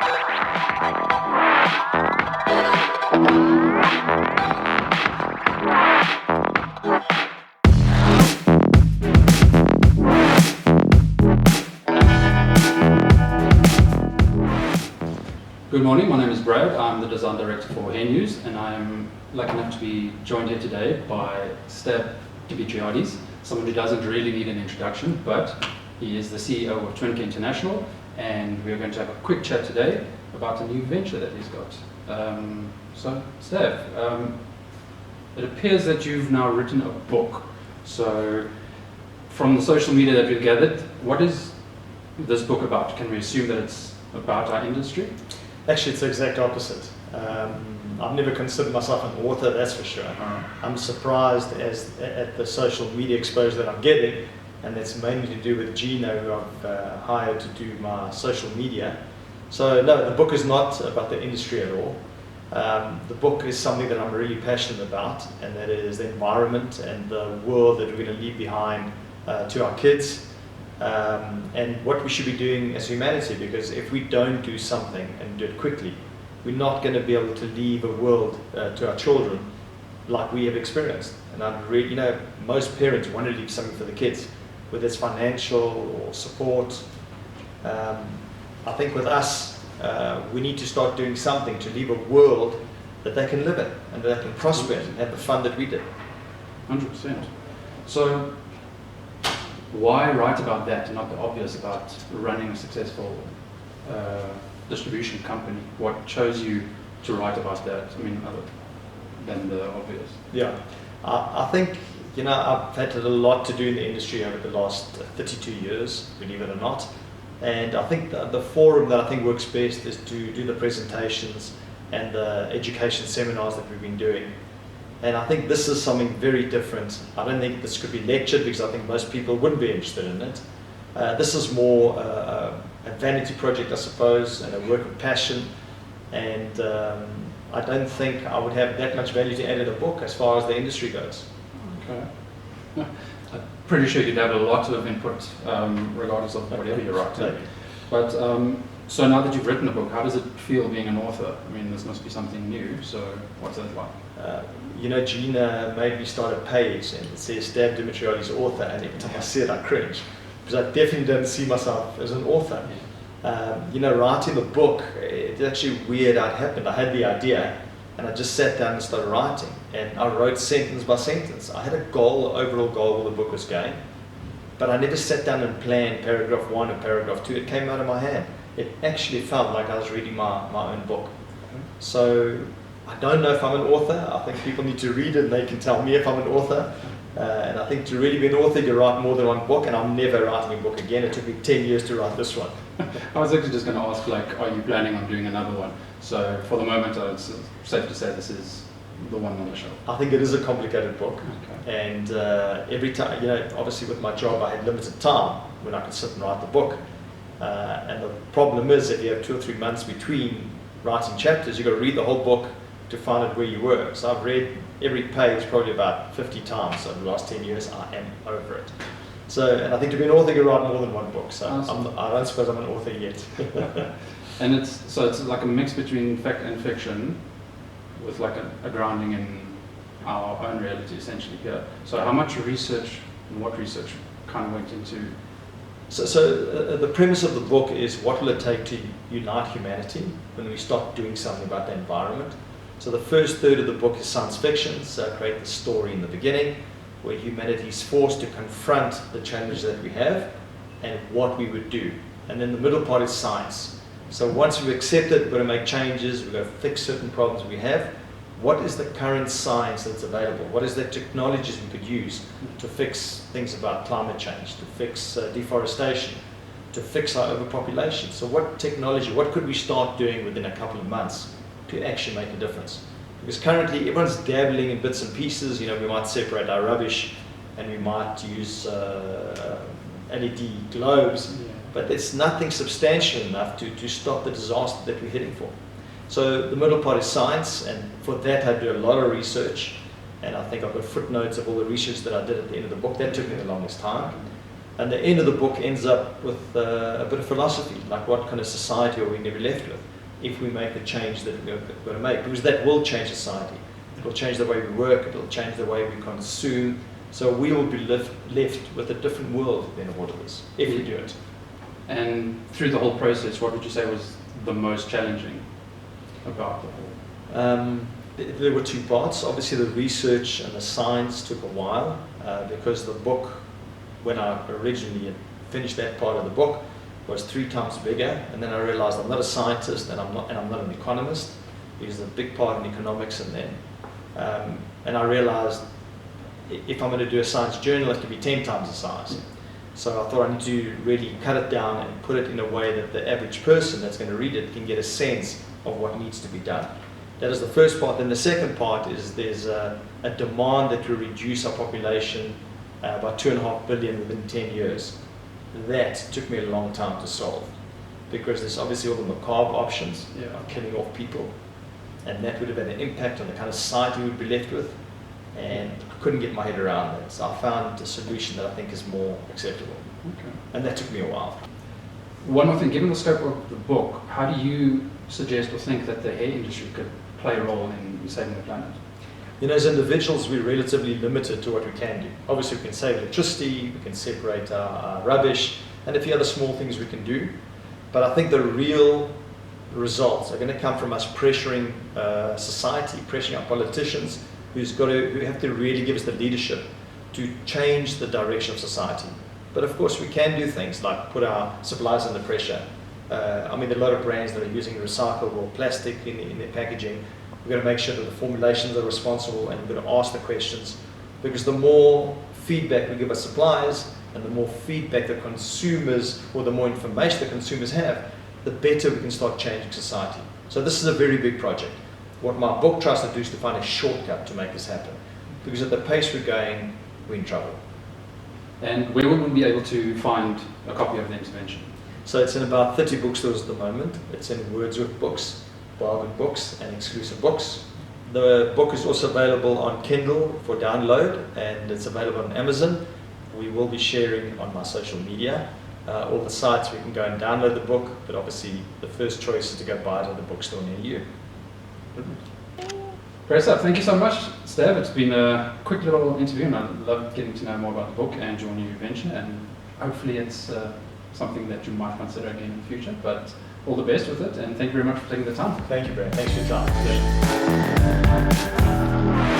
Good morning, my name is Brad. I'm the Design Director for Hairnews, and I'm lucky enough to be joined here today by Stav Dimitriadis, someone who doesn't really need an introduction, but he is the CEO of Twincare International, and we're going to have a quick chat today about a new venture that he's got. So, Stav, it appears that you've now written a book. So, from the social media that we've gathered, what is this book about? Can we assume that it's about our industry? Actually, it's the exact opposite. I've never considered myself an author, that's for sure. I'm surprised at the social media exposure that I'm getting, and that's mainly to do with Gina, who I've hired to do my social media. So no, the book is not about the industry at all. The book is something that I'm really passionate about, and that is the environment and the world that we're going to leave behind to our kids. And what we should be doing as humanity, because if we don't do something and do it quickly, we're not going to be able to leave a world to our children like we have experienced. And most parents want to leave something for the kids, whether it's financial or support. I think with us, we need to start doing something to leave a world that they can live in and that they can prosper in and have the fun that we did. 100%. So, why write about that and not the obvious about running a successful distribution company? What chose you to write about that? I mean, other than the obvious. Yeah, I think, I've had a lot to do in the industry over the last 32 years, believe it or not. And I think the forum that I think works best is to do the presentations and the education seminars that we've been doing. And I think this is something very different. I don't think this could be lectured, because I think most people wouldn't be interested in it. This is more a vanity project, I suppose, and a work of passion. And I don't think I would have that much value to add in a book as far as the industry goes. Okay. I'm pretty sure you'd have a lot of input, regardless of whatever you're writing. But so now that you've written a book, how does it feel being an author? I mean, this must be something new, so what's it like? Gina made me start a page and it says Stav Dimitriadis author, and every time I see it I cringe, because I definitely don't see myself as an author. Writing the book, it's actually weird how it happened. I had the idea and I just sat down and started writing, and I wrote sentence by sentence. I had a goal, overall goal where the book was going, but I never sat down and planned paragraph 1 or paragraph 2. It came out of my hand. It actually felt like I was reading my own book. So I don't know if I'm an author. I think people need to read it and they can tell me if I'm an author. And I think to really be an author, you write more than one book, and I'm never writing a book again. It took me 10 years to write this one. I was actually just going to ask, are you planning on doing another one? So for the moment, it's safe to say this is the one on the shelf. I think it is a complicated book. Okay. And every time, obviously with my job, I had limited time when I could sit and write the book. And the problem is, if you have 2 or 3 months between writing chapters, you've got to read the whole book to find out where you were. So I've read every page probably about 50 times over the last 10 years. I am over it. So, and I think to be an author, you write more than one book. So I don't suppose I'm an author yet. And it's like a mix between fact and fiction, with like a grounding in our own reality essentially here. So how much research and what research kind of went into? So the premise of the book is, what will it take to unite humanity when we start doing something about the environment? So the first third of the book is science fiction, so I create the story in the beginning, where humanity is forced to confront the challenges that we have and what we would do. And then the middle part is science. So once we've accepted, we've got to make changes, we've got to fix certain problems we have. What is the current science that's available? What is the technologies we could use to fix things about climate change, to fix deforestation, to fix our overpopulation? So what technology, what could we start doing within a couple of months to actually make a difference? Because currently everyone's dabbling in bits and pieces. We might separate our rubbish and we might use LED globes, but it's nothing substantial enough to stop the disaster that we're heading for. So the middle part is science, and for that I do a lot of research, and I think I've got footnotes of all the research that I did at the end of the book. That took me the longest time. And the end of the book ends up with a bit of philosophy, like what kind of society are we going to be left with? if we make the change that we're going to make, because that will change society. It will change the way we work, it will change the way we consume. So we will be left with a different world than what it is, if we do it. And through the whole process, what would you say was the most challenging about the whole? There were two parts. Obviously, the research and the science took a while because the book, when I originally had finished that part of the book, was 3 times bigger. And then I realized I'm not a scientist and I'm not an economist. There's a big part in economics in there. And I realized if I'm going to do a science journal, it has to be 10 times the size. So I thought I need to really cut it down and put it in a way that the average person that's going to read it can get a sense of what needs to be done. That is the first part. Then the second part is there's a demand that we reduce our population by 2.5 billion within 10 years. That took me a long time to solve because there's obviously all the macabre options of killing off people, and that would have had an impact on the kind of society we would be left with, and I couldn't get my head around that. So I found a solution that I think is more acceptable. Okay. And that took me a while. One more thing, given the scope of the book, how do you suggest or think that the hair industry could play a role in saving the planet? You know, as individuals, we're relatively limited to what we can do. Obviously, we can save electricity, we can separate our rubbish, and a few other small things we can do. But I think the real results are going to come from us pressuring society, pressuring our politicians, who have to really give us the leadership to change the direction of society. But of course, we can do things like put our suppliers under pressure. I mean, there are a lot of brands that are using recyclable plastic in their packaging. We've got to make sure that the formulations are responsible, and we've got to ask the questions, because the more feedback we give our suppliers and the more feedback the consumers, or the more information the consumers have, the better we can start changing society. So this is a very big project. What my book tries to do is to find a shortcut to make this happen, because at the pace we're going, we're in trouble. And where would we be able to find a copy of the intervention? So it's in about 30 bookstores at the moment. It's in Wordsworth Books, Bargain Books, and Exclusive Books. The book is also available on Kindle for download, and it's available on Amazon. We will be sharing on my social media all the sites where you can go and download the book, but obviously the first choice is to go buy it at the bookstore near you. Great stuff. Thank you so much, Stav. It's been a quick little interview, and I love getting to know more about the book and your new venture, and hopefully it's something that you might consider again in the future. But all the best with it, and thank you very much for taking the time. Thank you, Brad. Thanks for your time.